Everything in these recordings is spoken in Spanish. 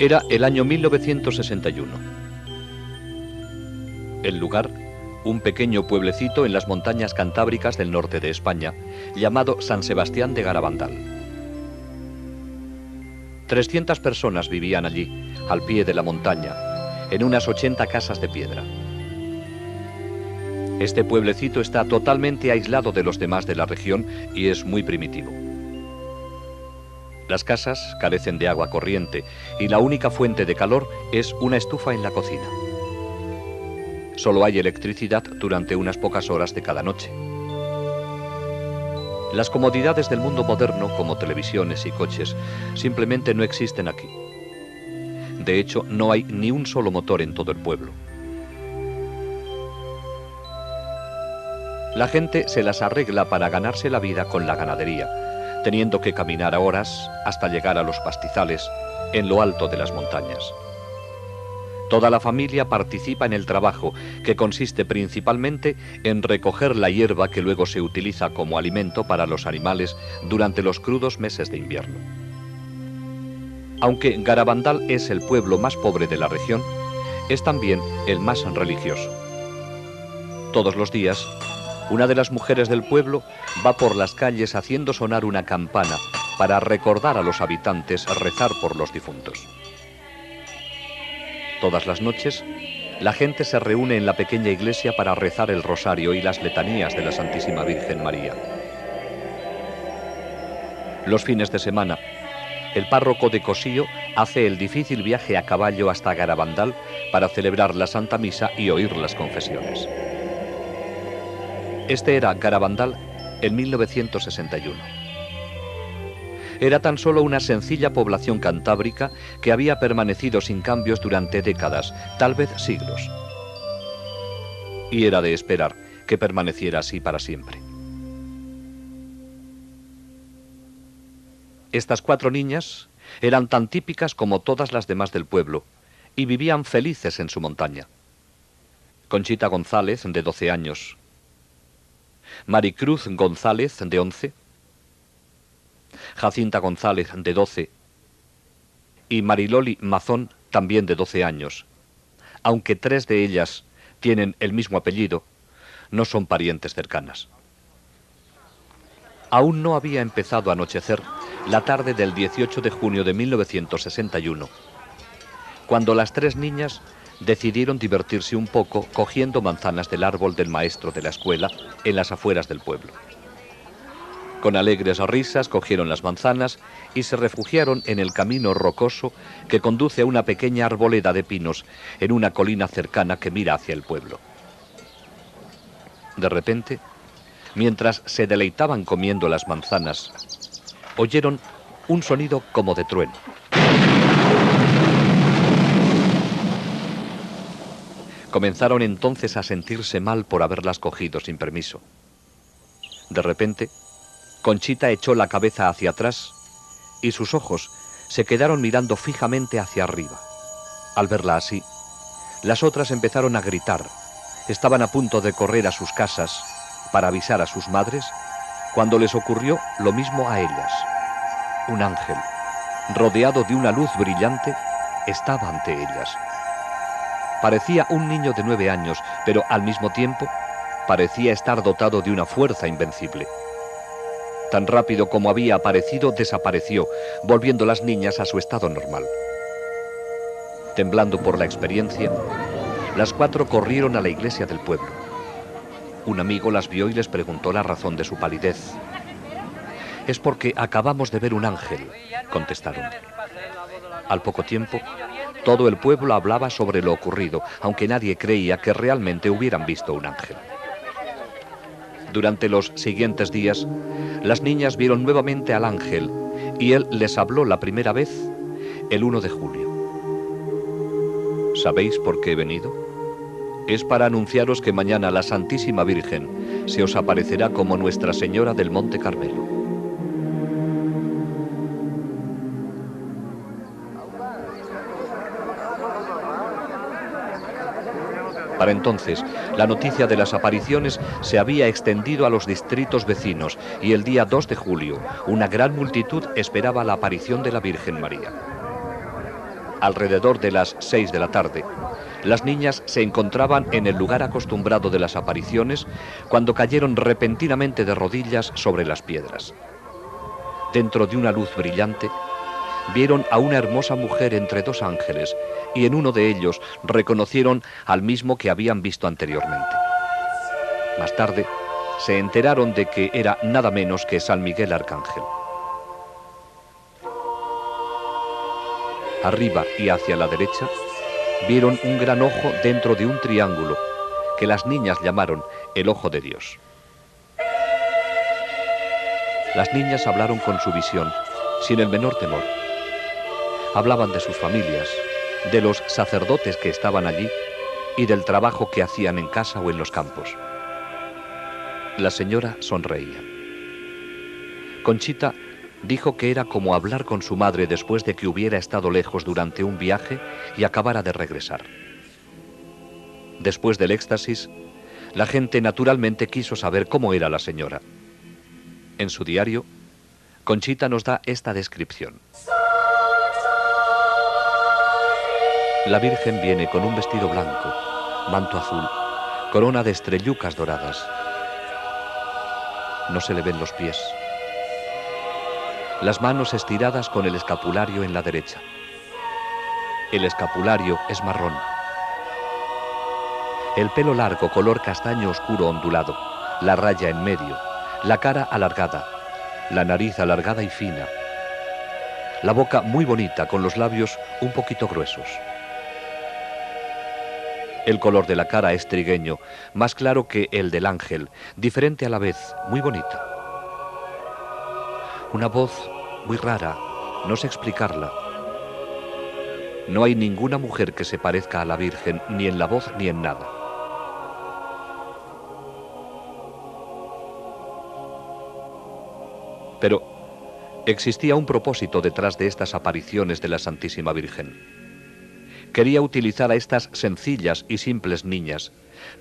Era el año 1961. El lugar, un pequeño pueblecito en las montañas cantábricas del norte de España, llamado San Sebastián de Garabandal. 300 personas vivían allí, al pie de la montaña, en unas 80 casas de piedra. Este pueblecito está totalmente aislado de los demás de la región y es muy primitivo. Las casas carecen de agua corriente y la única fuente de calor es una estufa en la cocina. Solo hay electricidad durante unas pocas horas de cada noche. Las comodidades del mundo moderno, como televisiones y coches, simplemente no existen aquí. De hecho, no hay ni un solo motor en todo el pueblo. La gente se las arregla para ganarse la vida con la ganadería, teniendo que caminar a horas hasta llegar a los pastizales en lo alto de las montañas. Toda la familia participa en el trabajo, que consiste principalmente en recoger la hierba que luego se utiliza como alimento para los animales durante los crudos meses de invierno. Aunque Garabandal es el pueblo más pobre de la región, es también el más religioso. Todos los días, una de las mujeres del pueblo va por las calles haciendo sonar una campana para recordar a los habitantes rezar por los difuntos. Todas las noches, la gente se reúne en la pequeña iglesia para rezar el rosario y las letanías de la Santísima Virgen María. Los fines de semana, el párroco de Cosío hace el difícil viaje a caballo hasta Garabandal para celebrar la Santa Misa y oír las confesiones. Este era Garabandal en 1961. Era tan solo una sencilla población cantábrica que había permanecido sin cambios durante décadas, tal vez siglos. Y era de esperar que permaneciera así para siempre. Estas 4 niñas eran tan típicas como todas las demás del pueblo y vivían felices en su montaña. Conchita González, de 12 años. Maricruz González, de 11. Jacinta González, de 12, y Mariloli Mazón, también de 12 años. Aunque 3 de ellas tienen el mismo apellido, no son parientes cercanas. Aún no había empezado a anochecer la tarde del 18 de junio de 1961, cuando las 3 niñas decidieron divertirse un poco cogiendo manzanas del árbol del maestro de la escuela en las afueras del pueblo. Con alegres risas cogieron las manzanas y se refugiaron en el camino rocoso que conduce a una pequeña arboleda de pinos en una colina cercana que mira hacia el pueblo. De repente, mientras se deleitaban comiendo las manzanas, oyeron un sonido como de trueno. Comenzaron entonces a sentirse mal por haberlas cogido sin permiso. De repente, Conchita echó la cabeza hacia atrás y sus ojos se quedaron mirando fijamente hacia arriba. Al verla así, las otras empezaron a gritar. Estaban a punto de correr a sus casas para avisar a sus madres cuando les ocurrió lo mismo a ellas. Un ángel, rodeado de una luz brillante, estaba ante ellas. Parecía un niño de 9 años, pero al mismo tiempo parecía estar dotado de una fuerza invencible. Tan rápido como había aparecido, desapareció, volviendo las niñas a su estado normal. Temblando por la experiencia, las 4 corrieron a la iglesia del pueblo. Un amigo las vio y les preguntó la razón de su palidez. «Es porque acabamos de ver un ángel», contestaron. Al poco tiempo, todo el pueblo hablaba sobre lo ocurrido, aunque nadie creía que realmente hubieran visto un ángel. Durante los siguientes días, las niñas vieron nuevamente al ángel y él les habló la primera vez el 1 de julio. ¿Sabéis por qué he venido? Es para anunciaros que mañana la Santísima Virgen se os aparecerá como Nuestra Señora del Monte Carmelo. Para entonces, la noticia de las apariciones se había extendido a los distritos vecinos y el día 2 de julio, una gran multitud esperaba la aparición de la Virgen María. Alrededor de las 6 de la tarde, las niñas se encontraban en el lugar acostumbrado de las apariciones cuando cayeron repentinamente de rodillas sobre las piedras. Dentro de una luz brillante, vieron a una hermosa mujer entre dos ángeles y en uno de ellos reconocieron al mismo que habían visto anteriormente. Más tarde, se enteraron de que era nada menos que San Miguel Arcángel. Arriba y hacia la derecha, vieron un gran ojo dentro de un triángulo que las niñas llamaron el Ojo de Dios. Las niñas hablaron con su visión, sin el menor temor. Hablaban de sus familias, de los sacerdotes que estaban allí y del trabajo que hacían en casa o en los campos. La señora sonreía. Conchita dijo que era como hablar con su madre después de que hubiera estado lejos durante un viaje y acabara de regresar. Después del éxtasis, la gente naturalmente quiso saber cómo era la señora. En su diario, Conchita nos da esta descripción. La Virgen viene con un vestido blanco, manto azul, corona de estrellucas doradas. No se le ven los pies. Las manos estiradas con el escapulario en la derecha. El escapulario es marrón. El pelo largo, color castaño oscuro ondulado, la raya en medio, la cara alargada, la nariz alargada y fina, la boca muy bonita con los labios un poquito gruesos. El color de la cara es trigueño, más claro que el del ángel, diferente a la vez, muy bonita. Una voz muy rara, no sé explicarla. No hay ninguna mujer que se parezca a la Virgen, ni en la voz ni en nada. Pero existía un propósito detrás de estas apariciones de la Santísima Virgen. Quería utilizar a estas sencillas y simples niñas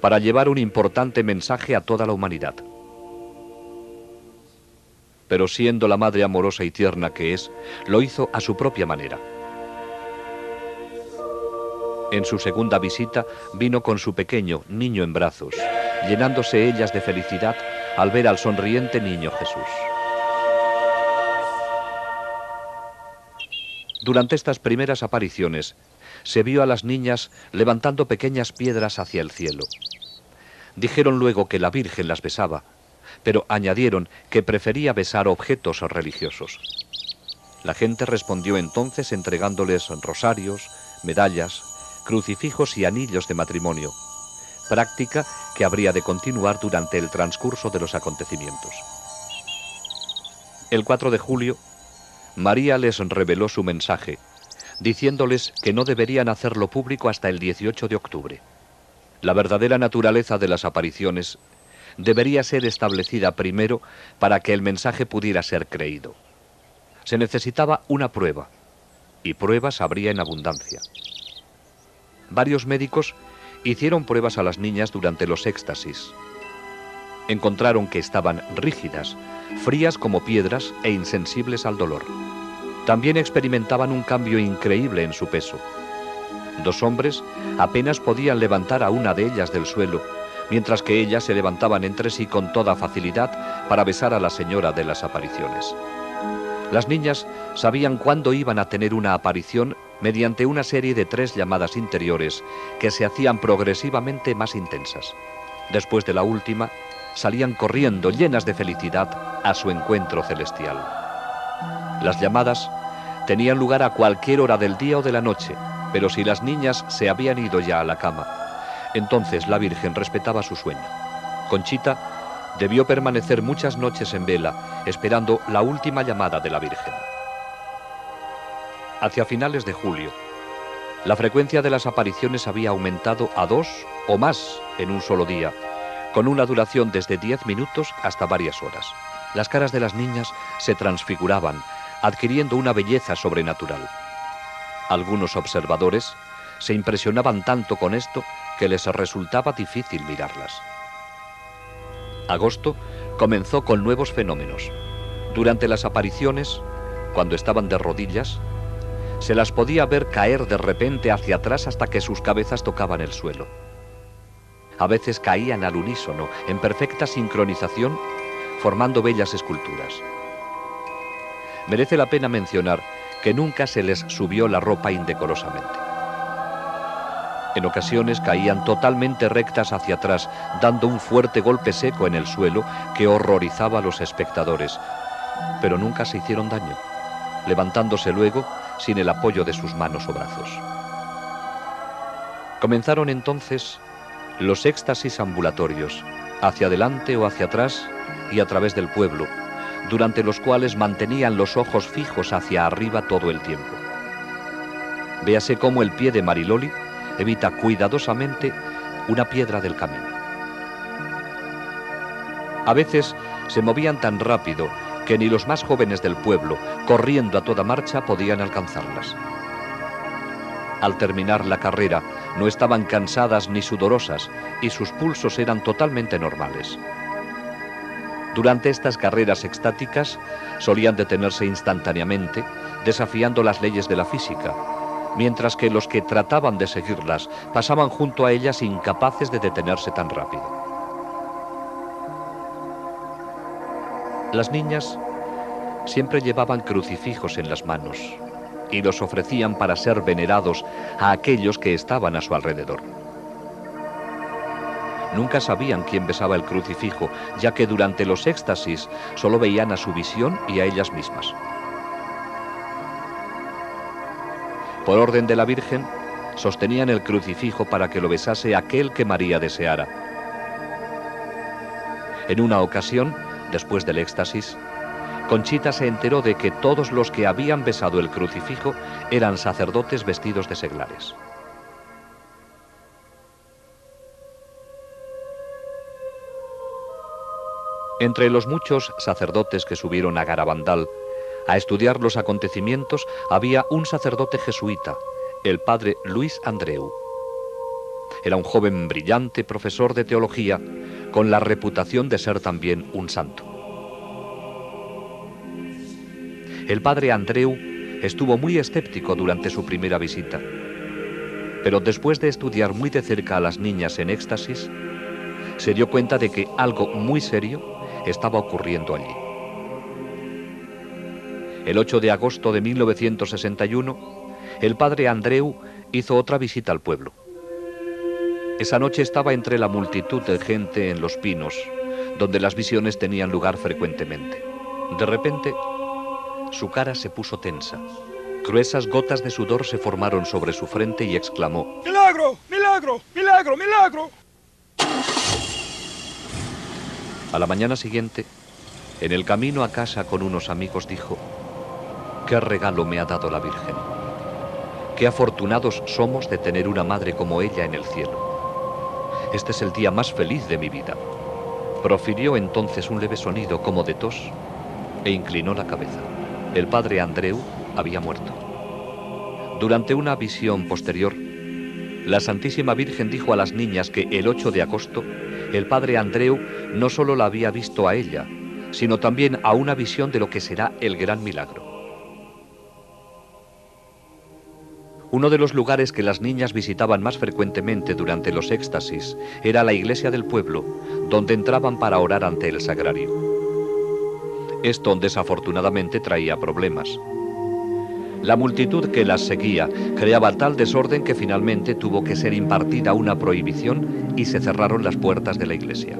para llevar un importante mensaje a toda la humanidad. Pero siendo la madre amorosa y tierna que es, lo hizo a su propia manera. En su segunda visita vino con su pequeño niño en brazos, llenándose ellas de felicidad al ver al sonriente niño Jesús. Durante estas primeras apariciones, se vio a las niñas levantando pequeñas piedras hacia el cielo. Dijeron luego que la Virgen las besaba, pero añadieron que prefería besar objetos religiosos. La gente respondió entonces entregándoles rosarios, medallas, crucifijos y anillos de matrimonio, práctica que habría de continuar durante el transcurso de los acontecimientos. El 4 de julio, María les reveló su mensaje, diciéndoles que no deberían hacerlo público hasta el 18 de octubre. La verdadera naturaleza de las apariciones debería ser establecida primero para que el mensaje pudiera ser creído. Se necesitaba una prueba, y pruebas habría en abundancia. Varios médicos hicieron pruebas a las niñas durante los éxtasis. Encontraron que estaban rígidas, frías como piedras e insensibles al dolor. También experimentaban un cambio increíble en su peso. 2 hombres apenas podían levantar a una de ellas del suelo, mientras que ellas se levantaban entre sí con toda facilidad para besar a la señora de las apariciones. Las niñas sabían cuándo iban a tener una aparición mediante una serie de 3 llamadas interiores que se hacían progresivamente más intensas. Después de la última, salían corriendo llenas de felicidad a su encuentro celestial. Las llamadas tenían lugar a cualquier hora del día o de la noche, pero si las niñas se habían ido ya a la cama, entonces la Virgen respetaba su sueño. Conchita debió permanecer muchas noches en vela, esperando la última llamada de la Virgen. Hacia finales de julio, la frecuencia de las apariciones había aumentado a 2 o más en un solo día, con una duración desde 10 minutos hasta varias horas. Las caras de las niñas se transfiguraban, adquiriendo una belleza sobrenatural. Algunos observadores se impresionaban tanto con esto que les resultaba difícil mirarlas. Agosto comenzó con nuevos fenómenos. Durante las apariciones, cuando estaban de rodillas, Se las podía ver caer de repente hacia atrás hasta que sus cabezas tocaban el suelo. A veces caían al unísono, en perfecta sincronización, formando bellas esculturas. Merece la pena mencionar que nunca se les subió la ropa indecorosamente. En ocasiones caían totalmente rectas hacia atrás, dando un fuerte golpe seco en el suelo que horrorizaba a los espectadores, pero nunca se hicieron daño, levantándose luego sin el apoyo de sus manos o brazos. Comenzaron entonces los éxtasis ambulatorios, hacia adelante o hacia atrás y a través del pueblo, durante los cuales mantenían los ojos fijos hacia arriba todo el tiempo. Véase cómo el pie de Mariloli evita cuidadosamente una piedra del camino. A veces se movían tan rápido que ni los más jóvenes del pueblo, corriendo a toda marcha, podían alcanzarlas. Al terminar la carrera, no estaban cansadas ni sudorosas y sus pulsos eran totalmente normales. Durante estas carreras extáticas solían detenerse instantáneamente, desafiando las leyes de la física, mientras que los que trataban de seguirlas pasaban junto a ellas incapaces de detenerse tan rápido. Las niñas siempre llevaban crucifijos en las manos y los ofrecían para ser venerados a aquellos que estaban a su alrededor. Nunca sabían quién besaba el crucifijo, ya que durante los éxtasis solo veían a su visión y a ellas mismas. Por orden de la Virgen, sostenían el crucifijo para que lo besase aquel que María deseara. En una ocasión, después del éxtasis, Conchita se enteró de que todos los que habían besado el crucifijo eran sacerdotes vestidos de seglares. Entre los muchos sacerdotes que subieron a Garabandal a estudiar los acontecimientos había un sacerdote jesuita, el padre Luis Andreu. Era un joven brillante profesor de teología con la reputación de ser también un santo. El padre Andreu estuvo muy escéptico durante su primera visita, pero después de estudiar muy de cerca a las niñas en éxtasis, se dio cuenta de que algo muy serio estaba ocurriendo allí. El 8 de agosto de 1961, el padre Andreu hizo otra visita al pueblo. Esa noche estaba entre la multitud de gente en Los Pinos, donde las visiones tenían lugar frecuentemente. De repente, su cara se puso tensa. Gruesas gotas de sudor se formaron sobre su frente y exclamó: ¡Milagro! ¡Milagro! ¡Milagro! ¡Milagro! A la mañana siguiente, en el camino a casa con unos amigos, dijo: «¿Qué regalo me ha dado la Virgen? Qué afortunados somos de tener una madre como ella en el cielo. Este es el día más feliz de mi vida». Profirió entonces un leve sonido como de tos e inclinó la cabeza. El padre Andreu había muerto. Durante una visión posterior, la Santísima Virgen dijo a las niñas que el 8 de agosto el padre Andreu no solo la había visto a ella, sino también a una visión de lo que será el gran milagro. Uno de los lugares que las niñas visitaban más frecuentemente durante los éxtasis era la iglesia del pueblo, donde entraban para orar ante el sagrario. Esto desafortunadamente traía problemas. La multitud que las seguía creaba tal desorden que finalmente tuvo que ser impartida una prohibición y se cerraron las puertas de la iglesia.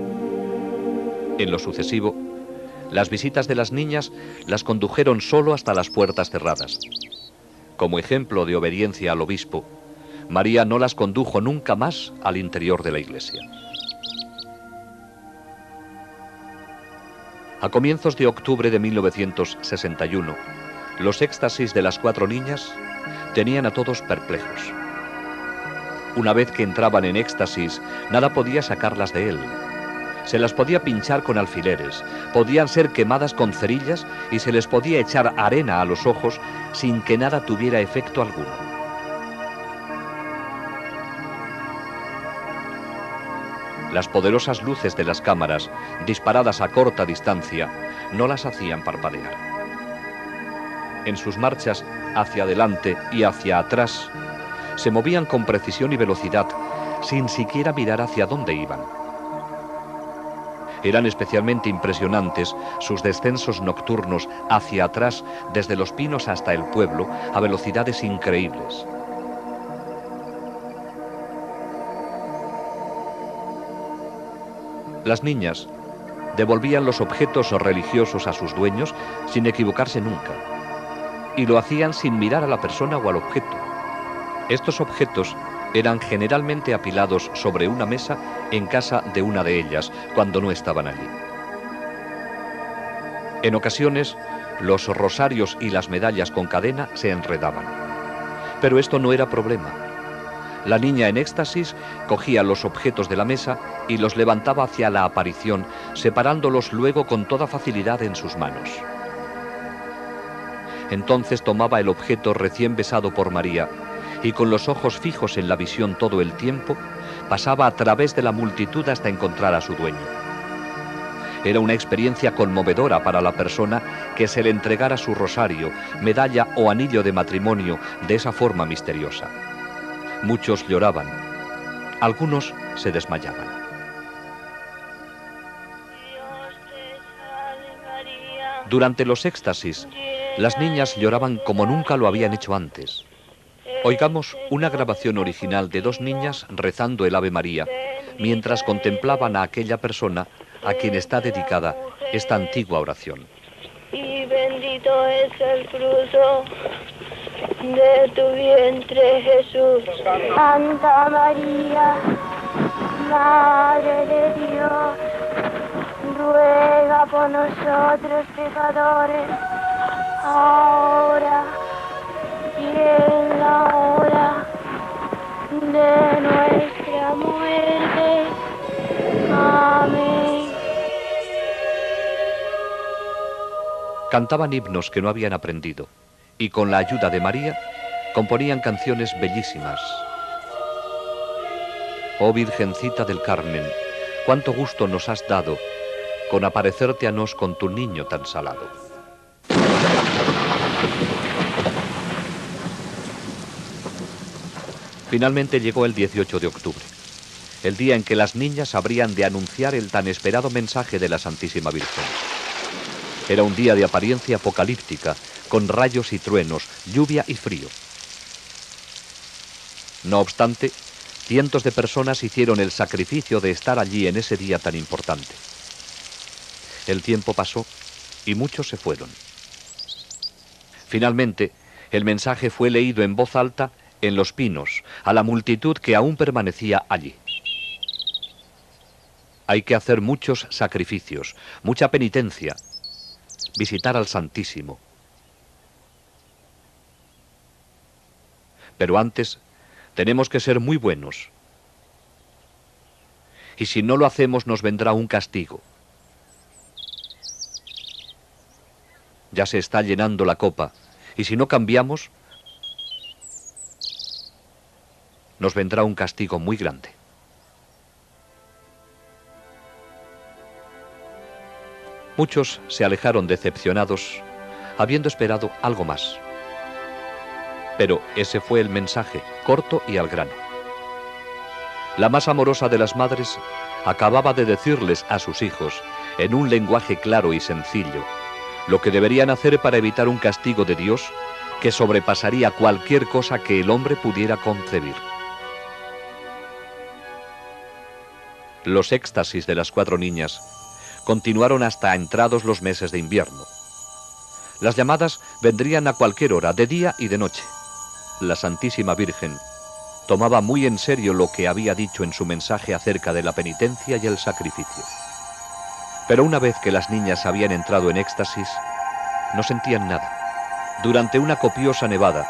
En lo sucesivo, las visitas de las niñas las condujeron solo hasta las puertas cerradas. Como ejemplo de obediencia al obispo, María no las condujo nunca más al interior de la iglesia. A comienzos de octubre de 1961, los éxtasis de las 4 niñas tenían a todos perplejos. Una vez que entraban en éxtasis, nada podía sacarlas de él. Se las podía pinchar con alfileres, podían ser quemadas con cerillas y se les podía echar arena a los ojos sin que nada tuviera efecto alguno. Las poderosas luces de las cámaras, disparadas a corta distancia, no las hacían parpadear. En sus marchas hacia adelante y hacia atrás, se movían con precisión y velocidad, sin siquiera mirar hacia dónde iban. Eran especialmente impresionantes sus descensos nocturnos hacia atrás, desde los pinos hasta el pueblo, a velocidades increíbles. Las niñas devolvían los objetos religiosos a sus dueños sin equivocarse nunca, y lo hacían sin mirar a la persona o al objeto. Estos objetos eran generalmente apilados sobre una mesa en casa de una de ellas, cuando no estaban allí. En ocasiones, los rosarios y las medallas con cadena se enredaban. Pero esto no era problema. La niña en éxtasis cogía los objetos de la mesa y los levantaba hacia la aparición, separándolos luego con toda facilidad en sus manos. Entonces tomaba el objeto recién besado por María y con los ojos fijos en la visión todo el tiempo, pasaba a través de la multitud hasta encontrar a su dueño. Era una experiencia conmovedora para la persona que se le entregara su rosario, medalla o anillo de matrimonio de esa forma misteriosa. Muchos lloraban, algunos se desmayaban. Durante los éxtasis, las niñas lloraban como nunca lo habían hecho antes. Oigamos una grabación original de dos niñas rezando el Ave María, mientras contemplaban a aquella persona a quien está dedicada esta antigua oración. Y bendito es el fruto de tu vientre, Jesús. Santa María, Madre de Dios, ruega por nosotros pecadores, ahora y en la hora de nuestra muerte. Amén. Cantaban himnos que no habían aprendido y con la ayuda de María componían canciones bellísimas. Oh Virgencita del Carmen, cuánto gusto nos has dado con aparecerte a nos con tu niño tan salado. Finalmente llegó el 18 de octubre, el día en que las niñas habrían de anunciar el tan esperado mensaje de la Santísima Virgen. Era un día de apariencia apocalíptica, con rayos y truenos, lluvia y frío. No obstante, cientos de personas hicieron el sacrificio de estar allí en ese día tan importante. El tiempo pasó y muchos se fueron. Finalmente, el mensaje fue leído en voz alta en los pinos, a la multitud que aún permanecía allí. Hay que hacer muchos sacrificios, mucha penitencia, visitar al Santísimo. Pero antes tenemos que ser muy buenos. Y si no lo hacemos nos vendrá un castigo. Ya se está llenando la copa, y si no cambiamos, nos vendrá un castigo muy grande. Muchos se alejaron decepcionados, habiendo esperado algo más. Pero ese fue el mensaje, corto y al grano. La más amorosa de las madres acababa de decirles a sus hijos, en un lenguaje claro y sencillo, lo que deberían hacer para evitar un castigo de Dios que sobrepasaría cualquier cosa que el hombre pudiera concebir. Los éxtasis de las 4 niñas continuaron hasta entrados los meses de invierno. Las llamadas vendrían a cualquier hora, de día y de noche. La Santísima Virgen tomaba muy en serio lo que había dicho en su mensaje acerca de la penitencia y el sacrificio. Pero una vez que las niñas habían entrado en éxtasis, no sentían nada. Durante una copiosa nevada,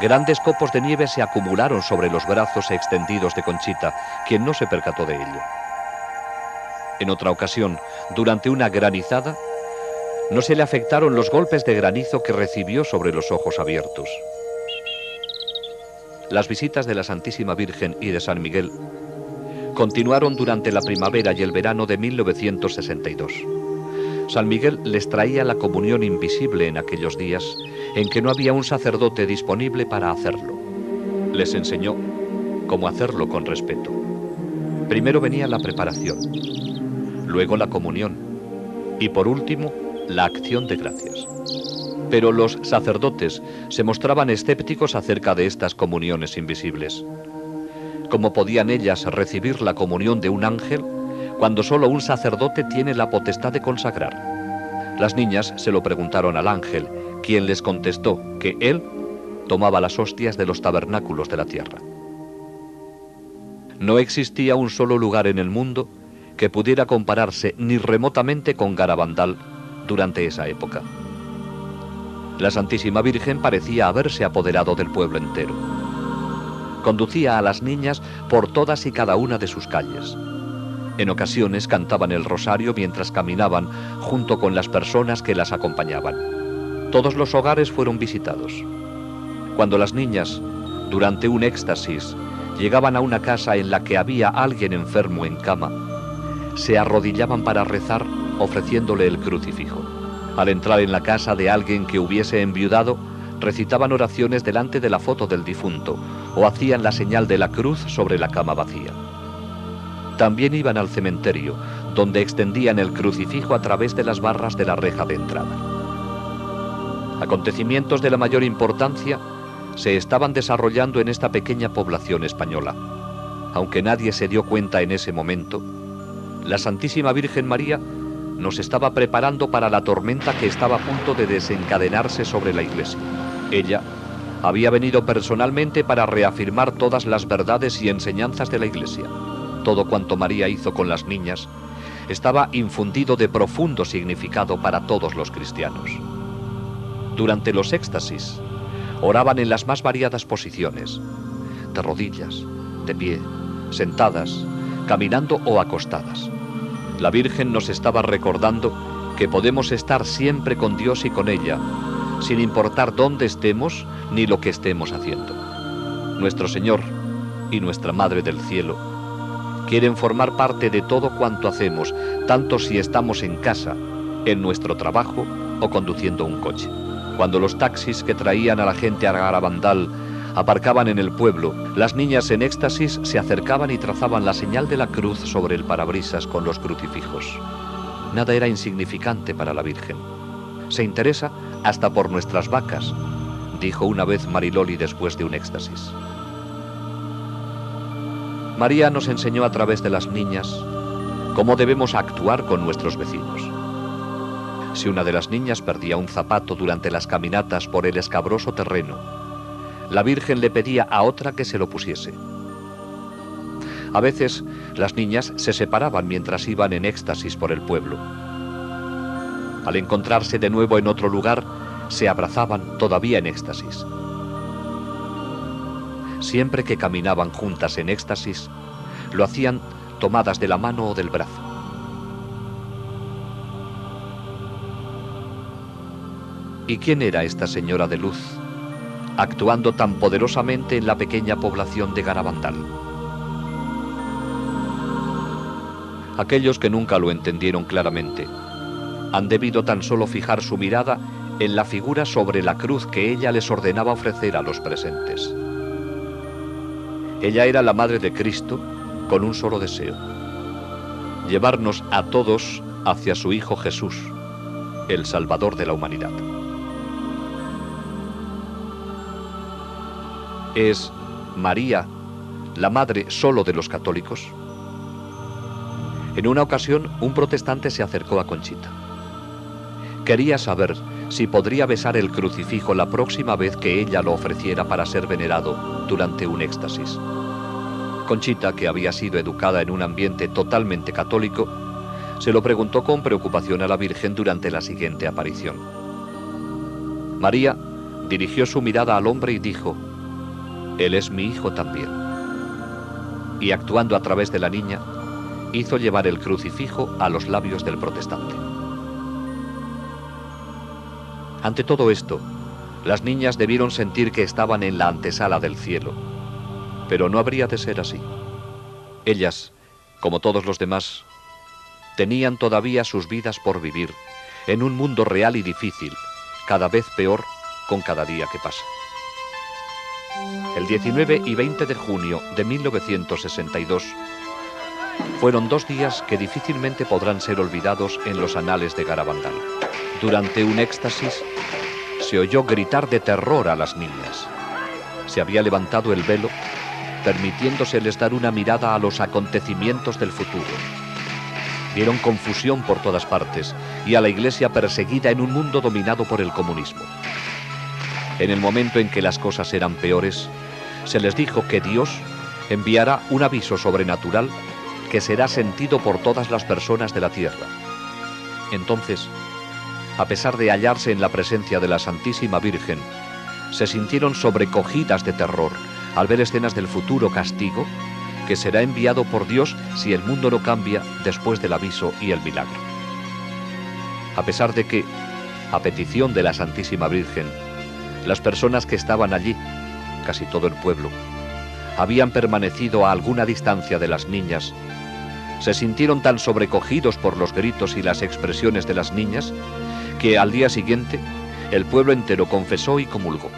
grandes copos de nieve se acumularon sobre los brazos extendidos de Conchita, quien no se percató de ello. En otra ocasión, durante una granizada, no se le afectaron los golpes de granizo que recibió sobre los ojos abiertos. Las visitas de la Santísima Virgen y de San Miguel continuaron durante la primavera y el verano de 1962. San Miguel les traía la comunión invisible en aquellos días en que no había un sacerdote disponible para hacerlo. Les enseñó cómo hacerlo con respeto. Primero venía la preparación, luego la comunión y por último la acción de gracias. Pero los sacerdotes se mostraban escépticos acerca de estas comuniones invisibles. ¿Cómo podían ellas recibir la comunión de un ángel cuando solo un sacerdote tiene la potestad de consagrar? Las niñas se lo preguntaron al ángel, quien les contestó que él tomaba las hostias de los tabernáculos de la tierra. No existía un solo lugar en el mundo que pudiera compararse ni remotamente con Garabandal durante esa época. La Santísima Virgen parecía haberse apoderado del pueblo entero. Conducía a las niñas por todas y cada una de sus calles. En ocasiones cantaban el rosario mientras caminaban junto con las personas que las acompañaban. Todos los hogares fueron visitados. Cuando las niñas, durante un éxtasis, llegaban a una casa en la que había alguien enfermo en cama, se arrodillaban para rezar ofreciéndole el crucifijo. Al entrar en la casa de alguien que hubiese enviudado, recitaban oraciones delante de la foto del difunto o hacían la señal de la cruz sobre la cama vacía. También iban al cementerio, donde extendían el crucifijo a través de las barras de la reja de entrada. Acontecimientos de la mayor importancia se estaban desarrollando en esta pequeña población española. Aunque nadie se dio cuenta en ese momento, la Santísima Virgen María nos estaba preparando para la tormenta que estaba a punto de desencadenarse sobre la Iglesia. Ella había venido personalmente para reafirmar todas las verdades y enseñanzas de la Iglesia. Todo cuanto María hizo con las niñas estaba infundido de profundo significado para todos los cristianos. Durante los éxtasis, oraban en las más variadas posiciones, de rodillas, de pie, sentadas, caminando o acostadas. La Virgen nos estaba recordando que podemos estar siempre con Dios y con ella, sin importar dónde estemos ni lo que estemos haciendo. Nuestro Señor y nuestra Madre del Cielo quieren formar parte de todo cuanto hacemos, tanto si estamos en casa, en nuestro trabajo o conduciendo un coche. Cuando los taxis que traían a la gente a Garabandal aparcaban en el pueblo, las niñas en éxtasis se acercaban y trazaban la señal de la cruz sobre el parabrisas con los crucifijos. Nada era insignificante para la Virgen. Se interesa hasta por nuestras vacas, dijo una vez Mariloli después de un éxtasis. María nos enseñó a través de las niñas cómo debemos actuar con nuestros vecinos. Si una de las niñas perdía un zapato durante las caminatas por el escabroso terreno, la Virgen le pedía a otra que se lo pusiese. A veces, las niñas se separaban mientras iban en éxtasis por el pueblo. Al encontrarse de nuevo en otro lugar, se abrazaban todavía en éxtasis. Siempre que caminaban juntas en éxtasis, lo hacían tomadas de la mano o del brazo. ¿Y quién era esta señora de luz, actuando tan poderosamente en la pequeña población de Garabandal? Aquellos que nunca lo entendieron claramente han debido tan solo fijar su mirada en la figura sobre la cruz que ella les ordenaba ofrecer a los presentes. Ella era la Madre de Cristo con un solo deseo: llevarnos a todos hacia su Hijo Jesús, el Salvador de la humanidad. ¿Es María la madre solo de los católicos? En una ocasión, un protestante se acercó a Conchita. Quería saber si podría besar el crucifijo la próxima vez que ella lo ofreciera para ser venerado durante un éxtasis. Conchita, que había sido educada en un ambiente totalmente católico, se lo preguntó con preocupación a la Virgen durante la siguiente aparición. María dirigió su mirada al hombre y dijo: «Él es mi hijo también». Y actuando a través de la niña, hizo llevar el crucifijo a los labios del protestante. Ante todo esto, las niñas debieron sentir que estaban en la antesala del cielo, pero no habría de ser así. Ellas, como todos los demás, tenían todavía sus vidas por vivir en un mundo real y difícil, cada vez peor con cada día que pasa. El 19 y 20 de junio de 1962 fueron 2 días que difícilmente podrán ser olvidados en los anales de Garabandal. Durante un éxtasis se oyó gritar de terror a las niñas. Se había levantado el velo, permitiéndoseles dar una mirada a los acontecimientos del futuro. Vieron confusión por todas partes y a la Iglesia perseguida en un mundo dominado por el comunismo. En el momento en que las cosas eran peores, se les dijo que Dios enviará un aviso sobrenatural que será sentido por todas las personas de la tierra. Entonces, a pesar de hallarse en la presencia de la Santísima Virgen, se sintieron sobrecogidas de terror al ver escenas del futuro castigo que será enviado por Dios si el mundo no cambia después del aviso y el milagro. A pesar de que, a petición de la Santísima Virgen, las personas que estaban allí, casi todo el pueblo, habían permanecido a alguna distancia de las niñas, se sintieron tan sobrecogidos por los gritos y las expresiones de las niñas que al día siguiente el pueblo entero confesó y comulgó.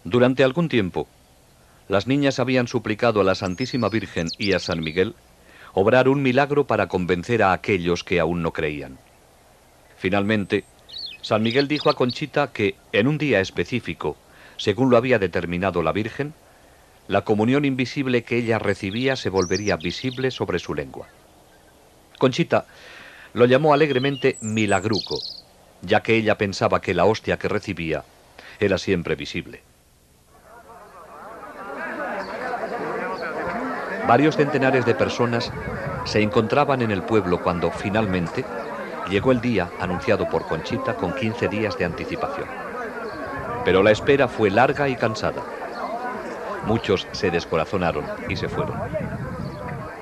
Durante algún tiempo, las niñas habían suplicado a la Santísima Virgen y a San Miguel obrar un milagro para convencer a aquellos que aún no creían. Finalmente, San Miguel dijo a Conchita que, en un día específico, según lo había determinado la Virgen, la comunión invisible que ella recibía se volvería visible sobre su lengua. Conchita lo llamó alegremente milagruco, ya que ella pensaba que la hostia que recibía era siempre visible. Varios centenares de personas se encontraban en el pueblo cuando, finalmente, llegó el día anunciado por Conchita con 15 días de anticipación. Pero la espera fue larga y cansada. Muchos se descorazonaron y se fueron.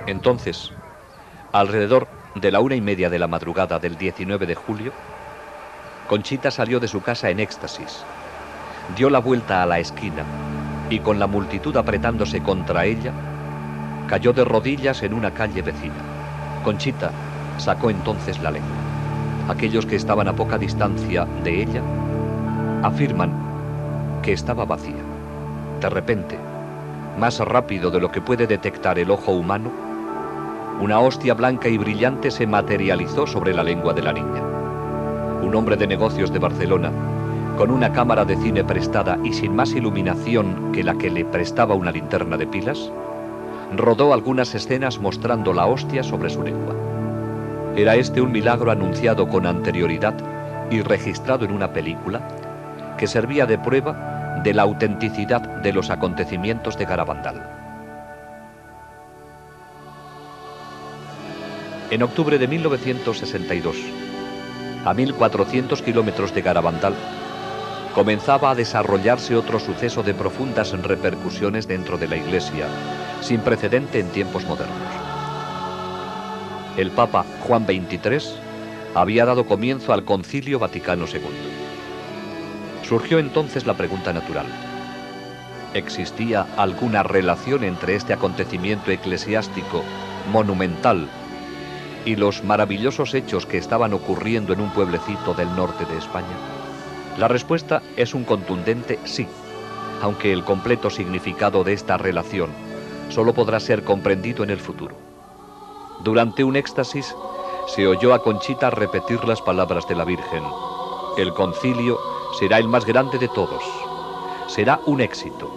Entonces, alrededor de la 1:30 de la madrugada del 19 de julio, Conchita salió de su casa en éxtasis, dio la vuelta a la esquina y, con la multitud apretándose contra ella, cayó de rodillas en una calle vecina. Conchita sacó entonces la lengua. Aquellos que estaban a poca distancia de ella afirman que estaba vacía. De repente, más rápido de lo que puede detectar el ojo humano, una hostia blanca y brillante se materializó sobre la lengua de la niña. Un hombre de negocios de Barcelona, con una cámara de cine prestada y sin más iluminación que la que le prestaba una linterna de pilas, rodó algunas escenas mostrando la hostia sobre su lengua. Era este un milagro anunciado con anterioridad y registrado en una película que servía de prueba de la autenticidad de los acontecimientos de Garabandal. En octubre de 1962, a 1400 kilómetros de Garabandal, comenzaba a desarrollarse otro suceso de profundas repercusiones dentro de la Iglesia, sin precedente en tiempos modernos. El Papa Juan XXIII había dado comienzo al Concilio Vaticano II. Surgió entonces la pregunta natural: ¿existía alguna relación entre este acontecimiento eclesiástico monumental y los maravillosos hechos que estaban ocurriendo en un pueblecito del norte de España? La respuesta es un contundente sí, aunque el completo significado de esta relación solo podrá ser comprendido en el futuro. Durante un éxtasis se oyó a Conchita repetir las palabras de la Virgen: el concilio será el más grande de todos, será un éxito.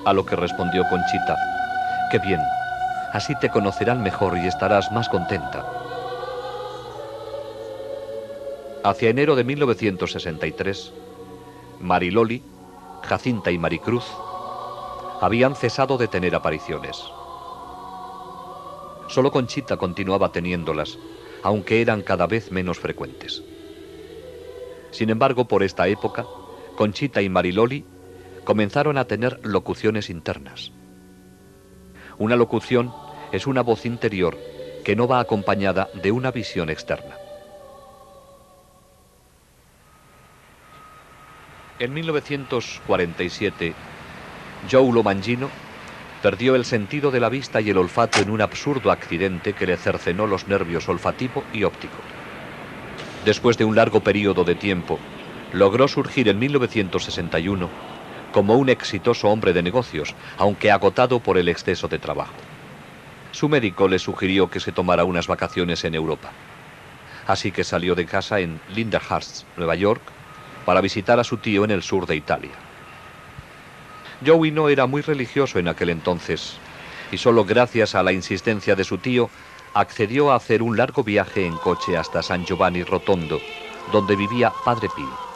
A lo que respondió Conchita: qué bien, así te conocerán mejor y estarás más contenta. Hacia enero de 1963, Mariloli, Jacinta y Maricruz habían cesado de tener apariciones. Solo Conchita continuaba teniéndolas, aunque eran cada vez menos frecuentes. Sin embargo, por esta época, Conchita y Mariloli comenzaron a tener locuciones internas. Una locución es una voz interior que no va acompañada de una visión externa. En 1947, Joe Lomangino Perdió el sentido de la vista y el olfato en un absurdo accidente que le cercenó los nervios olfativo y óptico. Después de un largo periodo de tiempo, logró surgir en 1961 como un exitoso hombre de negocios, aunque agotado por el exceso de trabajo. Su médico le sugirió que se tomara unas vacaciones en Europa. Así que salió de casa en Lindenhurst, Nueva York, para visitar a su tío en el sur de Italia. Joey no era muy religioso en aquel entonces, y solo gracias a la insistencia de su tío accedió a hacer un largo viaje en coche hasta San Giovanni Rotondo, donde vivía Padre Pío.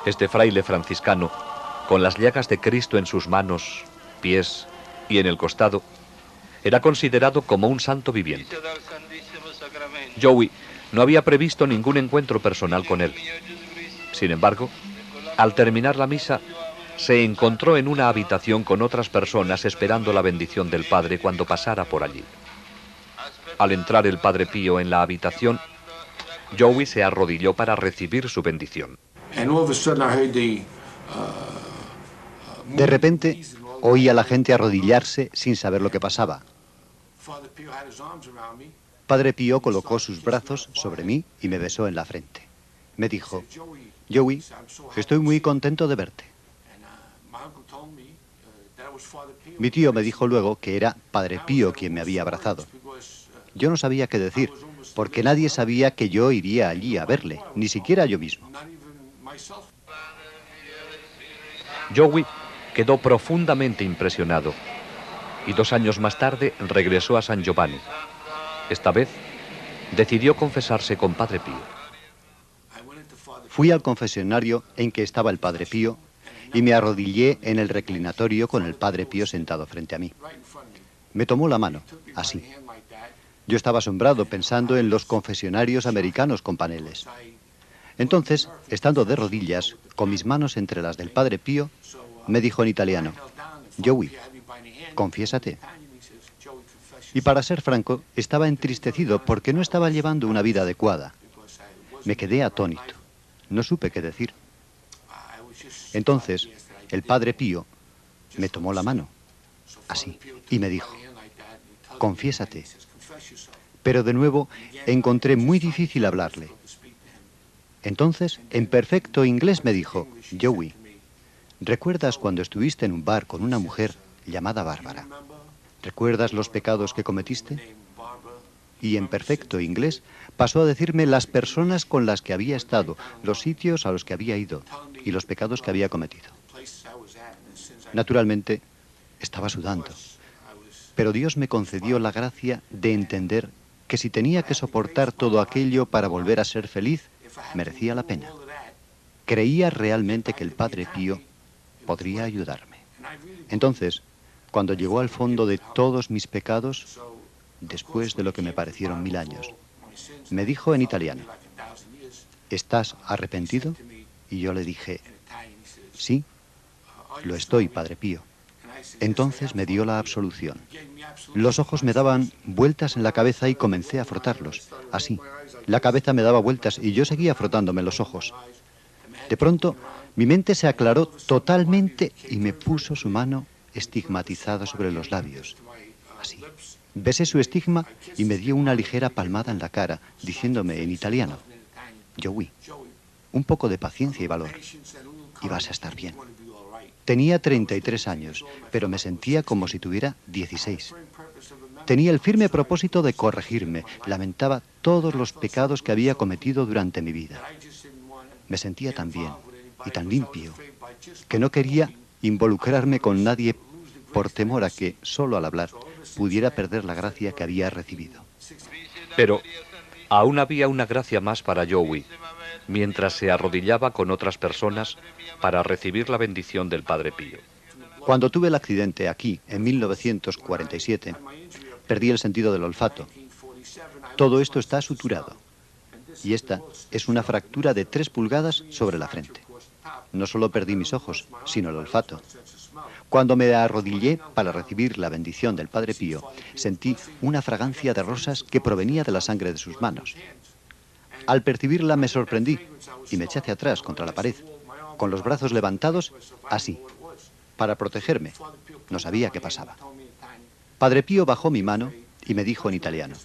Este fraile franciscano, con las llagas de Cristo en sus manos, pies y en el costado, era considerado como un santo viviente. Joey no había previsto ningún encuentro personal con él. Sin embargo, al terminar la misa, se encontró en una habitación con otras personas esperando la bendición del Padre cuando pasara por allí. Al entrar el Padre Pío en la habitación, Joey se arrodilló para recibir su bendición. De repente, oí a la gente arrodillarse sin saber lo que pasaba. Padre Pío colocó sus brazos sobre mí y me besó en la frente. Me dijo: Joey, estoy muy contento de verte. Mi tío me dijo luego que era Padre Pío quien me había abrazado. Yo no sabía qué decir, porque nadie sabía que yo iría allí a verle, ni siquiera yo mismo. Joey quedó profundamente impresionado y 2 años más tarde regresó a San Giovanni. Esta vez decidió confesarse con Padre Pío. Fui al confesionario en que estaba el Padre Pío y me arrodillé en el reclinatorio con el Padre Pío sentado frente a mí. Me tomó la mano, así. Yo estaba asombrado pensando en los confesionarios americanos con paneles. Entonces, estando de rodillas, con mis manos entre las del Padre Pío, me dijo en italiano: Joey, confiésate. Y para ser franco, estaba entristecido porque no estaba llevando una vida adecuada. Me quedé atónito. No supe qué decir. Entonces, el Padre Pío me tomó la mano, así, y me dijo: confiésate. Pero de nuevo encontré muy difícil hablarle. Entonces, en perfecto inglés me dijo: Joey, ¿recuerdas cuando estuviste en un bar con una mujer llamada Bárbara? ¿Recuerdas los pecados que cometiste? Y en perfecto inglés pasó a decirme las personas con las que había estado, los sitios a los que había ido y los pecados que había cometido. Naturalmente, estaba sudando, pero Dios me concedió la gracia de entender que si tenía que soportar todo aquello para volver a ser feliz, merecía la pena. Creía realmente que el Padre Pío podría ayudarme. Entonces, cuando llegó al fondo de todos mis pecados, después de lo que me parecieron 1000 años, me dijo en italiano: ¿estás arrepentido? Y yo le dije: sí, lo estoy, Padre Pío. Entonces me dio la absolución. Los ojos me daban vueltas en la cabeza y comencé a frotarlos, así. La cabeza me daba vueltas y yo seguía frotándome los ojos. De pronto, mi mente se aclaró totalmente y me puso su mano estigmatizada sobre los labios, así. Besé su estigma y me dio una ligera palmada en la cara, diciéndome en italiano: Joey, un poco de paciencia y valor, y vas a estar bien. Tenía 33 años, pero me sentía como si tuviera 16. Tenía el firme propósito de corregirme, lamentaba todos los pecados que había cometido durante mi vida. Me sentía tan bien y tan limpio que no quería involucrarme con nadie por temor a que, solo al hablar, pudiera perder la gracia que había recibido. Pero aún había una gracia más para Joey, mientras se arrodillaba con otras personas para recibir la bendición del Padre Pío. Cuando tuve el accidente aquí, en 1947, perdí el sentido del olfato. Todo esto está suturado. Y esta es una fractura de 3 pulgadas sobre la frente. No solo perdí mis ojos, sino el olfato. Cuando me arrodillé para recibir la bendición del Padre Pío, sentí una fragancia de rosas que provenía de la sangre de sus manos. Al percibirla me sorprendí y me eché hacia atrás contra la pared, con los brazos levantados, así. para protegerme. No sabía qué pasaba. Padre Pío bajó mi mano y me dijo en italiano: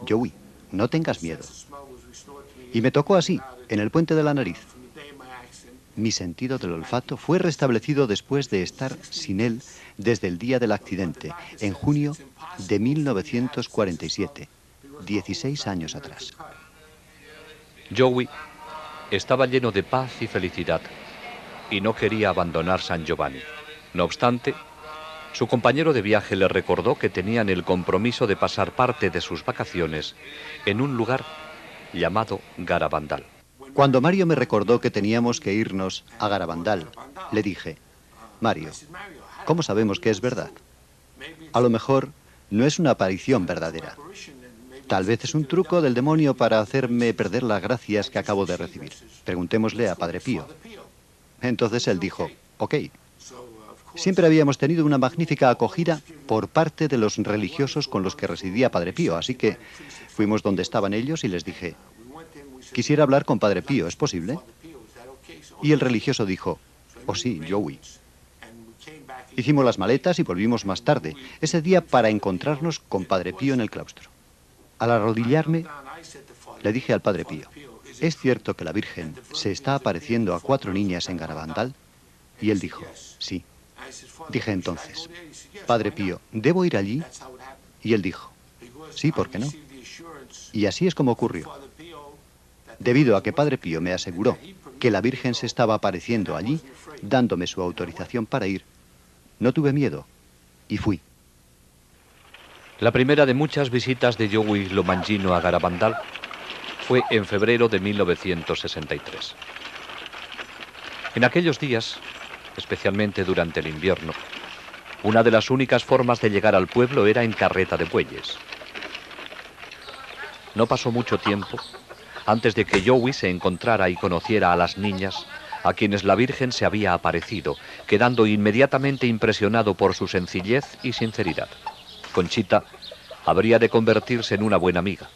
Joey, no tengas miedo. Y me tocó así, en el puente de la nariz. Mi sentido del olfato fue restablecido después de estar sin él desde el día del accidente, en junio de 1947, 16 años atrás. Joey estaba lleno de paz y felicidad y no quería abandonar San Giovanni. No obstante, su compañero de viaje le recordó que tenían el compromiso de pasar parte de sus vacaciones en un lugar llamado Garabandal. Cuando Mario me recordó que teníamos que irnos a Garabandal, le dije: Mario, ¿cómo sabemos que es verdad? A lo mejor no es una aparición verdadera. Tal vez es un truco del demonio para hacerme perder las gracias que acabo de recibir. Preguntémosle a Padre Pío. Entonces él dijo: ok. Siempre habíamos tenido una magnífica acogida por parte de los religiosos con los que residía Padre Pío, así que fuimos donde estaban ellos y les dije: quisiera hablar con Padre Pío, ¿es posible? Y el religioso dijo: oh sí, Joey. Hicimos las maletas y volvimos más tarde, ese día, para encontrarnos con Padre Pío en el claustro. Al arrodillarme, le dije al Padre Pío: ¿es cierto que la Virgen se está apareciendo a 4 niñas en Garabandal? Y él dijo: sí. Dije entonces: Padre Pío, ¿debo ir allí? Y él dijo: sí, ¿por qué no? Y así es como ocurrió. Debido a que Padre Pío me aseguró que la Virgen se estaba apareciendo allí, dándome su autorización para ir, no tuve miedo y fui. La primera de muchas visitas de Joey Lomangino a Garabandal fue en febrero de 1963. En aquellos días, especialmente durante el invierno, una de las únicas formas de llegar al pueblo era en carreta de bueyes. No pasó mucho tiempo antes de que Joey se encontrara y conociera a las niñas a quienes la Virgen se había aparecido, quedando inmediatamente impresionado por su sencillez y sinceridad. Conchita habría de convertirse en una buena amiga.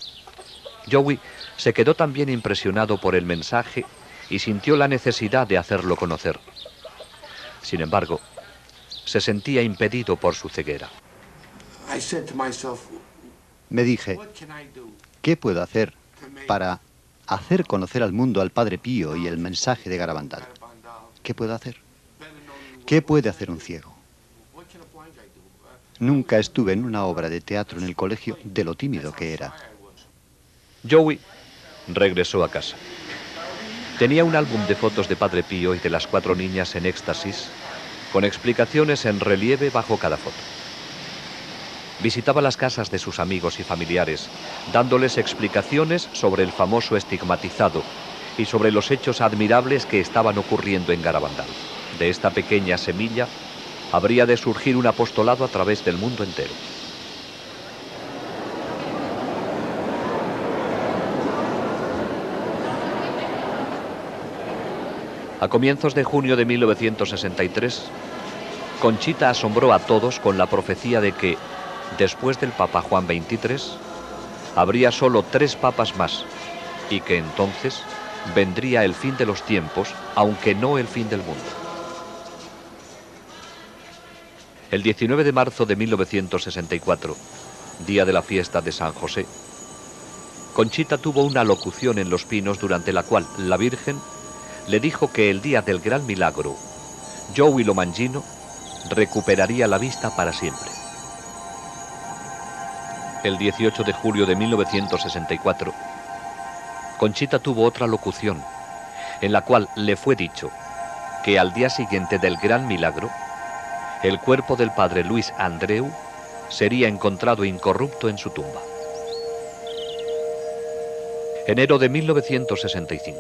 Joey se quedó también impresionado por el mensaje y sintió la necesidad de hacerlo conocer. Sin embargo, se sentía impedido por su ceguera. Me dije: ¿qué puedo hacer para hacer conocer al mundo al Padre Pío y el mensaje de Garabandal? ¿Qué puedo hacer? ¿Qué puede hacer un ciego? Nunca estuve en una obra de teatro en el colegio de lo tímido que era. Joey regresó a casa. Tenía un álbum de fotos de Padre Pío y de las 4 niñas en éxtasis, con explicaciones en relieve bajo cada foto. Visitaba las casas de sus amigos y familiares, dándoles explicaciones sobre el famoso estigmatizado y sobre los hechos admirables que estaban ocurriendo en Garabandal. De esta pequeña semilla habría de surgir un apostolado a través del mundo entero. A comienzos de junio de 1963, Conchita asombró a todos con la profecía de que, después del Papa Juan XXIII, habría solo 3 papas más, y que entonces vendría el fin de los tiempos, aunque no el fin del mundo. El 19 de marzo de 1964, día de la fiesta de San José, Conchita tuvo una locución en Los Pinos durante la cual la Virgen le dijo que el día del gran milagro, Joey Lomangino recuperaría la vista para siempre. El 18 de julio de 1964, Conchita tuvo otra locución, en la cual le fue dicho que al día siguiente del gran milagro, el cuerpo del padre Luis Andreu sería encontrado incorrupto en su tumba. Enero de 1965.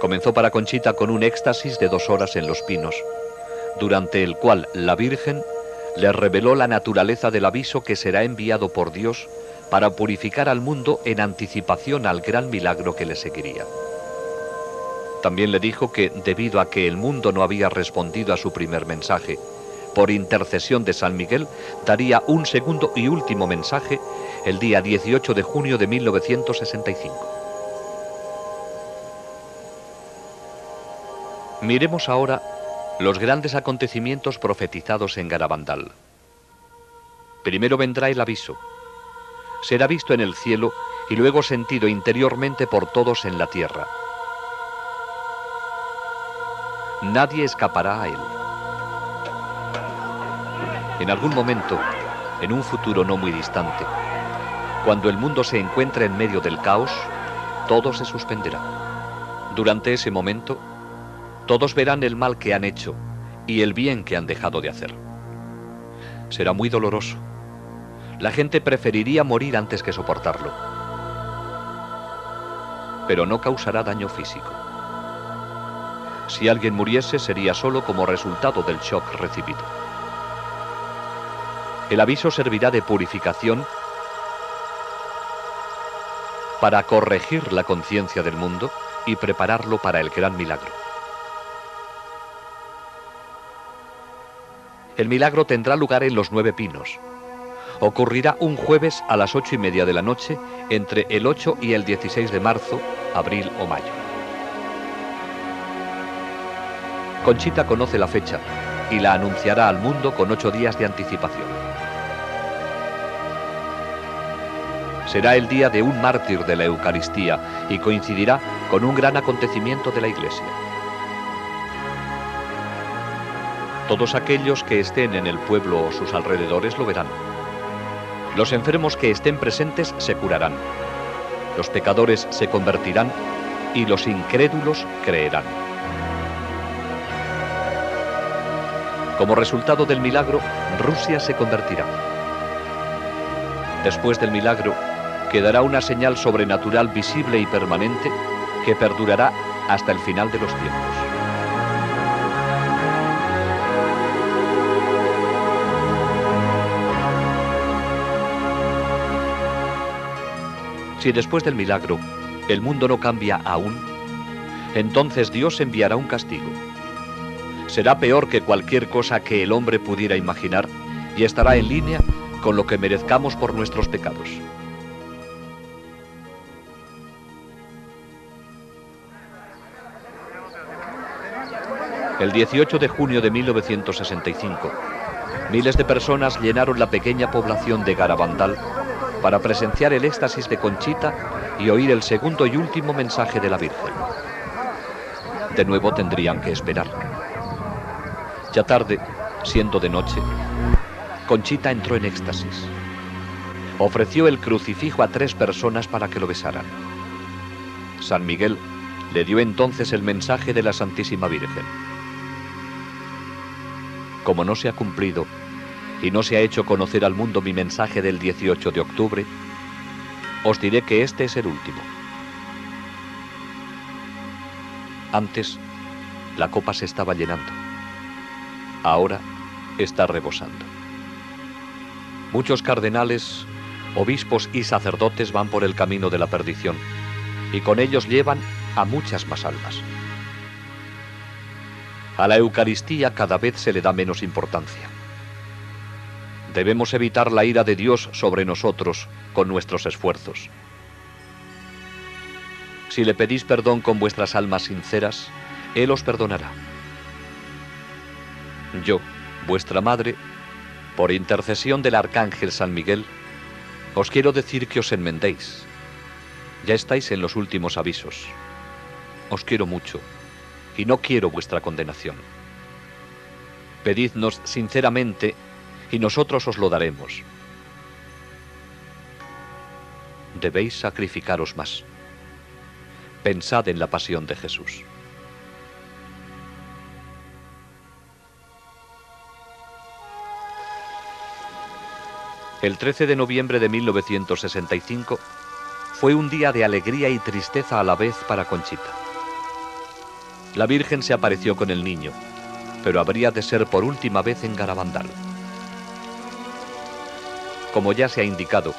Comenzó para Conchita con un éxtasis de 2 horas en Los Pinos, durante el cual la Virgen le reveló la naturaleza del aviso que será enviado por Dios para purificar al mundo en anticipación al gran milagro que le seguiría. También le dijo que, debido a que el mundo no había respondido a su primer mensaje, por intercesión de San Miguel, daría un segundo y último mensaje el día 18 de junio de 1965. Miremos ahora Los grandes acontecimientos profetizados en Garabandal. Primero vendrá el aviso. Será visto en el cielo y luego sentido interiormente por todos en la tierra. Nadie escapará a él. En algún momento, en un futuro no muy distante, cuando el mundo se encuentre en medio del caos, todo se suspenderá. Durante ese momento, todos verán el mal que han hecho y el bien que han dejado de hacer. Será muy doloroso. La gente preferiría morir antes que soportarlo. Pero no causará daño físico. Si alguien muriese, sería solo como resultado del shock recibido. El aviso servirá de purificación para corregir la conciencia del mundo y prepararlo para el gran milagro. El milagro tendrá lugar en los 9 Pinos. Ocurrirá un jueves a las 8:30 de la noche, entre el 8 y el 16 de marzo, abril o mayo. Conchita conoce la fecha y la anunciará al mundo con 8 días de anticipación. Será el día de un mártir de la Eucaristía y coincidirá con un gran acontecimiento de la Iglesia. Todos aquellos que estén en el pueblo o sus alrededores lo verán. Los enfermos que estén presentes se curarán. Los pecadores se convertirán y los incrédulos creerán. Como resultado del milagro, Rusia se convertirá. Después del milagro, quedará una señal sobrenatural visible y permanente que perdurará hasta el final de los tiempos. Si después del milagro el mundo no cambia aún, entonces Dios enviará un castigo. Será peor que cualquier cosa que el hombre pudiera imaginar y estará en línea con lo que merezcamos por nuestros pecados. El 18 de junio de 1965, miles de personas llenaron la pequeña población de Garabandal para presenciar el éxtasis de Conchita y oír el segundo y último mensaje de la Virgen. De nuevo tendrían que esperar. Ya tarde, siendo de noche, Conchita entró en éxtasis. Ofreció el crucifijo a 3 personas para que lo besaran. San Miguel le dio entonces el mensaje de la Santísima Virgen. Como no se ha cumplido y no se ha hecho conocer al mundo mi mensaje del 18 de octubre, os diré que este es el último. Antes, la copa se estaba llenando. Ahora está rebosando. Muchos cardenales, obispos y sacerdotes van por el camino de la perdición, y con ellos llevan a muchas más almas. A la Eucaristía cada vez se le da menos importancia. Debemos evitar la ira de Dios sobre nosotros con nuestros esfuerzos. Si le pedís perdón con vuestras almas sinceras, Él os perdonará. Yo, vuestra madre, por intercesión del arcángel San Miguel, os quiero decir que os enmendéis. Ya estáis en los últimos avisos. Os quiero mucho y no quiero vuestra condenación. Pedidnos sinceramente y nosotros os lo daremos. Debéis sacrificaros más. Pensad en la pasión de Jesús. El 13 de noviembre de 1965 fue un día de alegría y tristeza a la vez para Conchita. La Virgen se apareció con el niño, pero habría de ser por última vez en Garabandal. Como ya se ha indicado,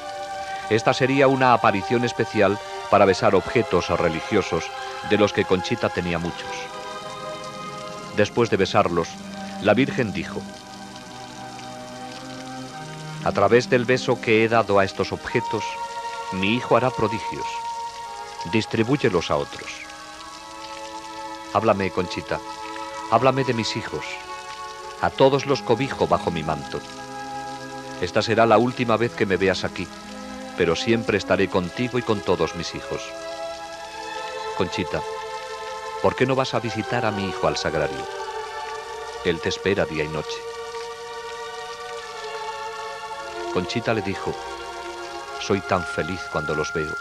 esta sería una aparición especial para besar objetos religiosos de los que Conchita tenía muchos. Después de besarlos, la Virgen dijo: a través del beso que he dado a estos objetos, mi hijo hará prodigios. Distribúyelos a otros. Háblame, Conchita. Háblame de mis hijos. A todos los cobijo bajo mi manto. Esta será la última vez que me veas aquí, pero siempre estaré contigo y con todos mis hijos. Conchita, ¿por qué no vas a visitar a mi hijo al sagrario? Él te espera día y noche. Conchita le dijo, soy tan feliz cuando los veo.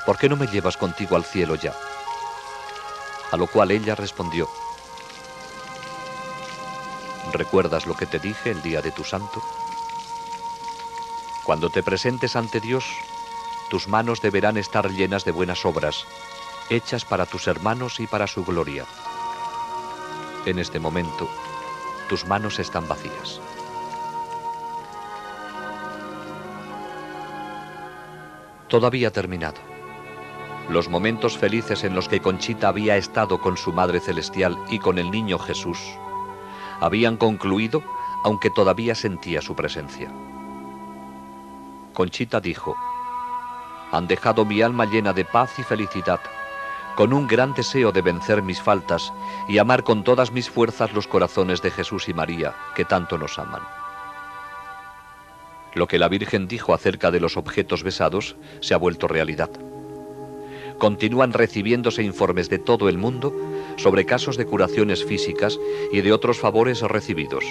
¿Por qué no me llevas contigo al cielo ya? A lo cual ella respondió, ¿recuerdas lo que te dije el día de tu santo? Cuando te presentes ante Dios, tus manos deberán estar llenas de buenas obras, hechas para tus hermanos y para su gloria. En este momento, tus manos están vacías. Todo había terminado. Los momentos felices en los que Conchita había estado con su Madre Celestial y con el niño Jesús habían concluido, aunque todavía sentía su presencia. Conchita dijo, han dejado mi alma llena de paz y felicidad, con un gran deseo de vencer mis faltas y amar con todas mis fuerzas los corazones de Jesús y María, que tanto nos aman. Lo que la Virgen dijo acerca de los objetos besados se ha vuelto realidad. Continúan recibiéndose informes de todo el mundo sobre casos de curaciones físicas y de otros favores recibidos.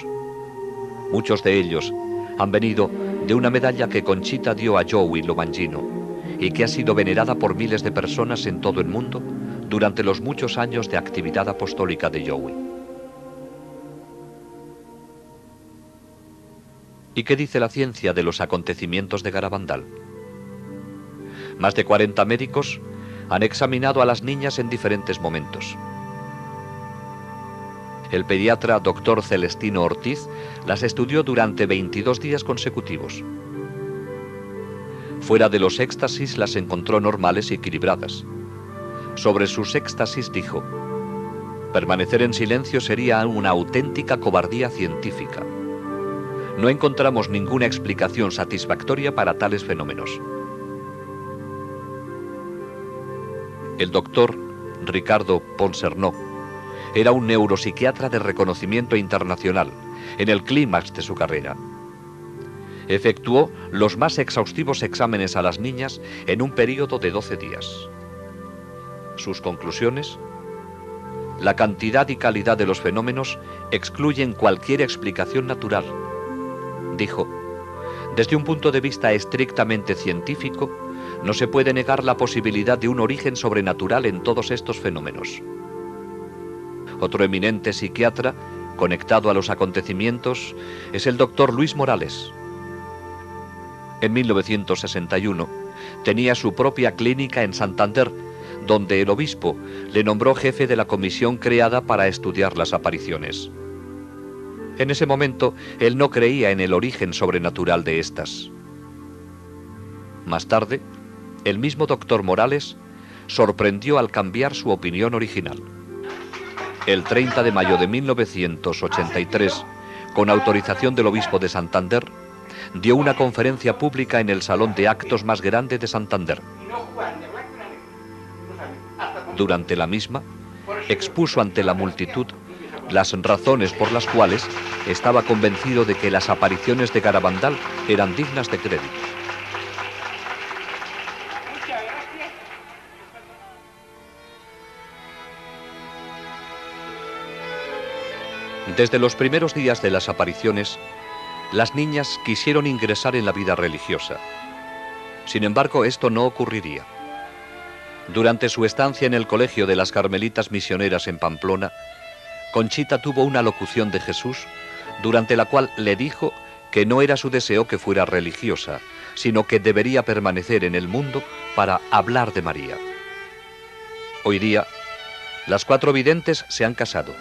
Muchos de ellos han venido de una medalla que Conchita dio a Joey Lomangino y que ha sido venerada por miles de personas en todo el mundo durante los muchos años de actividad apostólica de Joey. ¿Y qué dice la ciencia de los acontecimientos de Garabandal? Más de 40 médicos han examinado a las niñas en diferentes momentos. El pediatra Dr. Celestino Ortiz las estudió durante 22 días consecutivos. Fuera de los éxtasis las encontró normales y equilibradas. Sobre sus éxtasis dijo, permanecer en silencio sería una auténtica cobardía científica. No encontramos ninguna explicación satisfactoria para tales fenómenos. El doctor Ricardo Ponsernó era un neuropsiquiatra de reconocimiento internacional, en el clímax de su carrera. Efectuó los más exhaustivos exámenes a las niñas en un período de 12 días. Sus conclusiones: la cantidad y calidad de los fenómenos excluyen cualquier explicación natural. Dijo, desde un punto de vista estrictamente científico, no se puede negar la posibilidad de un origen sobrenatural en todos estos fenómenos. Otro eminente psiquiatra, conectado a los acontecimientos, es el doctor Luis Morales. En 1961 tenía su propia clínica en Santander, donde el obispo le nombró jefe de la comisión creada para estudiar las apariciones. En ese momento, él no creía en el origen sobrenatural de estas. Más tarde, el mismo doctor Morales sorprendió al cambiar su opinión original. El 30 de mayo de 1983, con autorización del obispo de Santander, dio una conferencia pública en el salón de actos más grande de Santander. Durante la misma, expuso ante la multitud las razones por las cuales estaba convencido de que las apariciones de Garabandal eran dignas de crédito. Desde los primeros días de las apariciones, las niñas quisieron ingresar en la vida religiosa. Sin embargo, esto no ocurriría. Durante su estancia en el colegio de las Carmelitas Misioneras en Pamplona, Conchita tuvo una locución de Jesús, durante la cual le dijo que no era su deseo que fuera religiosa, sino que debería permanecer en el mundo para hablar de María. Hoy día, las 4 videntes se han casado.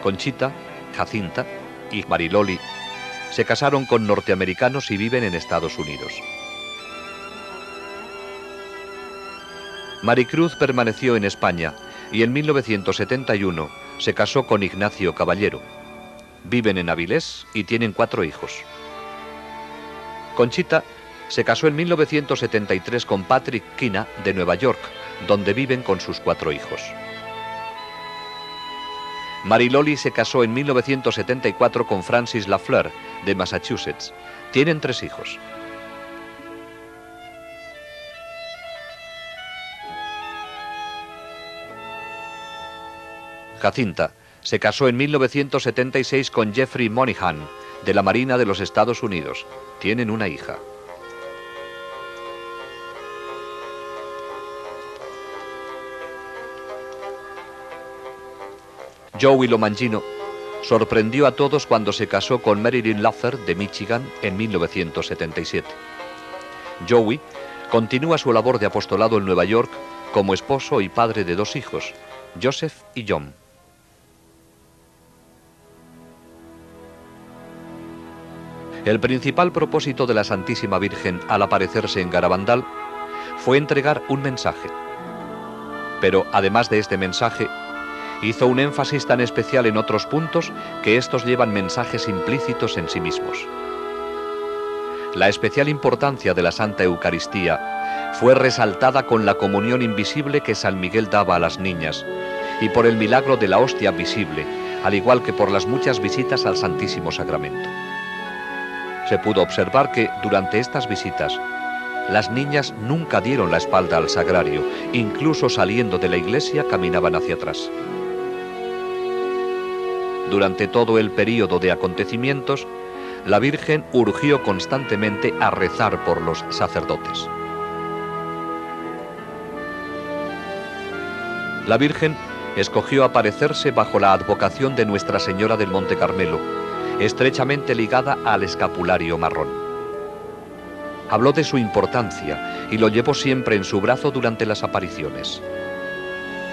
Conchita, Jacinta y Mariloli se casaron con norteamericanos y viven en Estados Unidos. Maricruz permaneció en España y en 1971 se casó con Ignacio Caballero. Viven en Avilés y tienen 4 hijos. Conchita se casó en 1973 con Patrick Kina de Nueva York, donde viven con sus 4 hijos. Mariloli se casó en 1974 con Francis Lafleur, de Massachusetts. Tienen 3 hijos. Jacinta se casó en 1976 con Jeffrey Monihan, de la Marina de los Estados Unidos. Tienen una hija. Joey Lomangino sorprendió a todos cuando se casó con Marilyn Luther, de Michigan, en 1977. Joey continúa su labor de apostolado en Nueva York como esposo y padre de 2 hijos, Joseph y John. El principal propósito de la Santísima Virgen al aparecerse en Garabandal fue entregar un mensaje. Pero además de este mensaje, hizo un énfasis tan especial en otros puntos que estos llevan mensajes implícitos en sí mismos. La especial importancia de la Santa Eucaristía fue resaltada con la comunión invisible que San Miguel daba a las niñas y por el milagro de la hostia visible, al igual que por las muchas visitas al Santísimo Sacramento. Se pudo observar que, durante estas visitas, las niñas nunca dieron la espalda al sagrario, incluso saliendo de la iglesia caminaban hacia atrás. Durante todo el período de acontecimientos, la Virgen urgió constantemente a rezar por los sacerdotes. La Virgen escogió aparecerse bajo la advocación de Nuestra Señora del Monte Carmelo, estrechamente ligada al escapulario marrón. Habló de su importancia y lo llevó siempre en su brazo durante las apariciones.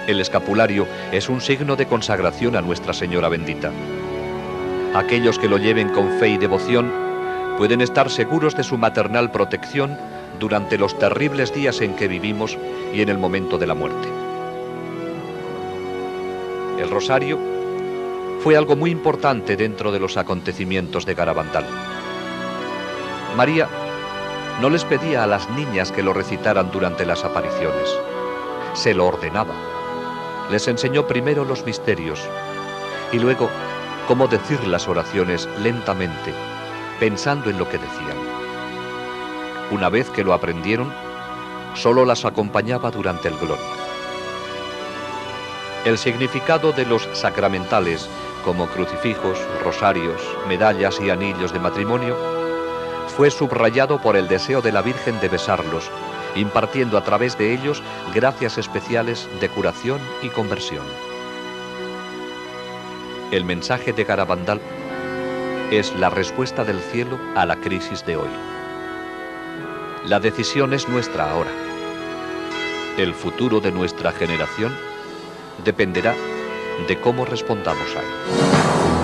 El escapulario es un signo de consagración a Nuestra Señora bendita. Aquellos que lo lleven con fe y devoción pueden estar seguros de su maternal protección durante los terribles días en que vivimos y en el momento de la muerte. El rosario fue algo muy importante dentro de los acontecimientos de Garabandal. María no les pedía a las niñas que lo recitaran durante las apariciones, se lo ordenaba. Les enseñó primero los misterios y luego cómo decir las oraciones lentamente, pensando en lo que decían. Una vez que lo aprendieron, solo las acompañaba durante el Gloria. El significado de los sacramentales, como crucifijos, rosarios, medallas y anillos de matrimonio, fue subrayado por el deseo de la Virgen de besarlos, impartiendo a través de ellos gracias especiales de curación y conversión. El mensaje de Garabandal es la respuesta del cielo a la crisis de hoy. La decisión es nuestra ahora. El futuro de nuestra generación dependerá de cómo respondamos a él.